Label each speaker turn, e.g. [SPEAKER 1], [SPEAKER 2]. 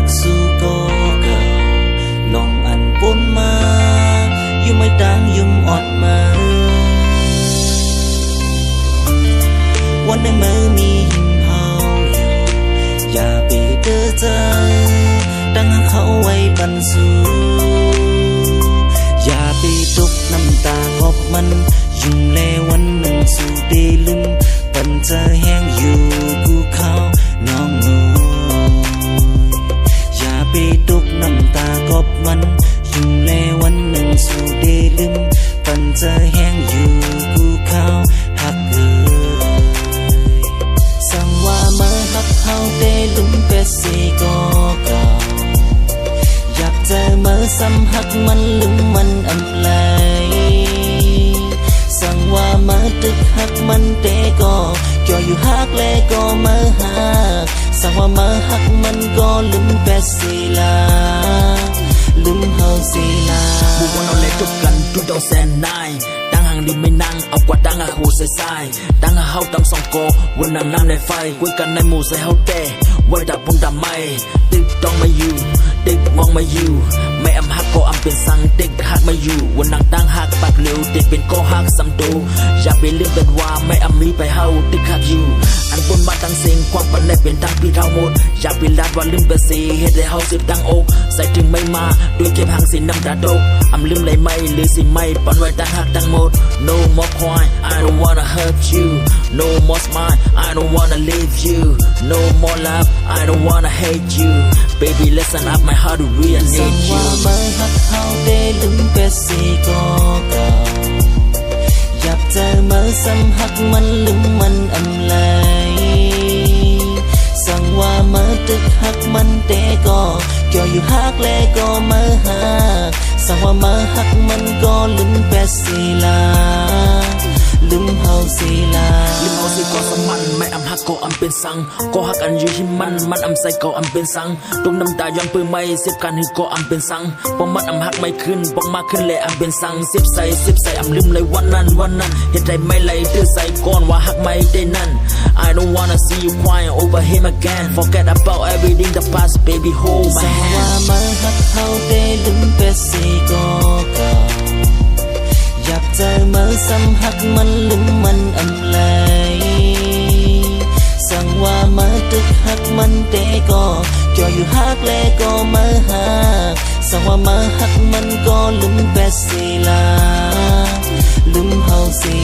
[SPEAKER 1] กสู้ก็เก่าลองอันปนมายุ่งไม่ต่างยุ่งอ่อนมาวันในมือมีหิมเฮาอยู่อย่าไปเด้อใจตั้งเขาไว้บันสูอย่าไปตกน้ำตากอบมันยุ่งแลวันหนึ่งสู่ได้ลืมปันจะแห้งอยู่กูเขาน้องหนูอย่าไปตกน้ำตากอบมันยุ่งแลวันหนึ่งสู่ได้ลืมปันจะแห้งอยู่กูเขาหักเอ่ยสั่งว่ามาหักเขาได้ลืมเป็ดสีก็เก่าอยากเจอมาซ้ำหักมันลืมมันอำไลสั่งว่ามาตึกหักมันเตก็จ่ออยู่หักและก็มาหักสั่งว่ามาหักมันก็ลืมเป็ดสีลาลืมเฮาสีลา
[SPEAKER 2] บุกวันเอาเล็กจบกันทุกดอกแสนนายตั้งห่างดิไม่นั่งเอากว่าตั้งหัวใส่ใส่ตั้งเฮาตั้งสองโกวันนั่งน้ำในไฟคุยกันในหมู่ใส่เฮาเตะไว้ดับปุ่นดับไม่ติ๊กต้องมาอยู่ติ๊กมองมาอยู่ไม่อำหักก็อำเป็นสังติ๊กหักมาอยู่วันนั่งตั้งหักปากเหลวติ๊กเป็นก็หักซ้ำตูอย่าไปลืมเป็นว่าไม่อำมีไปเฮาติ๊กหักอยู่อันบนมาตั้งเสียงความปันในเป็นตั้งพี่เท่าหมดอย่าไปลาดว่าลืมเป็นสีเหตุให้เฮาสิบตั้งอกใส่ถึงไม่มาด้วยเก็บหางสินน้ำตาตกอำลืมเลยไม่หรือสิไม่ปันไว้ตั้งหักตั้งหมด No more crying I don't wanna hurt you No more smile I don't wanna leave you No more love I don't wanna hate you Baby listen up my heart really need you
[SPEAKER 1] สั่งว่ามาหักเขาได้ลืมเป็ดสีก็เก่าอยากเจอมาซ้ำหักมันลืมมันอำไลสั่งว่ามาตึกหักมันเตก็จ่ออยู่หักและก็มาหักสั่งว่ามาหักมันก็ลืมเป็ดสีลาลืมเฮาสีลา
[SPEAKER 2] ลืมเฮาสีก็สมันไม่อำหักก็อำเป็นสังก็หักอันอยู่ที่มันอำใส่ก็อำเป็นสังตรงน้ำตาย้อนปืนไม่เสียบกันให้ก็อำเป็นสังปองมัดอำหักไม่ขึ้นปองมาขึ้นเลยอำเป็นสังเสียบใส่อำลืมเลยวันนั้นเห็นใจไม่ไหลตื้อใส่ก้อนว่าหักไม่ได้นั่น I don't wanna see you crying over him again Forget about everything the past baby hold my hand
[SPEAKER 1] สั่งว่ามาหักเขาได้ลืมเป็ดสีก็เก่าอยากเจอมาซ้ำหักมันลืมมันอำไลสั่งว่ามาตึกหักมันเตก็จ่ออยู่หักและก็มาหักสั่งว่ามาหักมันก็ลืมเป็ดสีลาลืมเฮาสี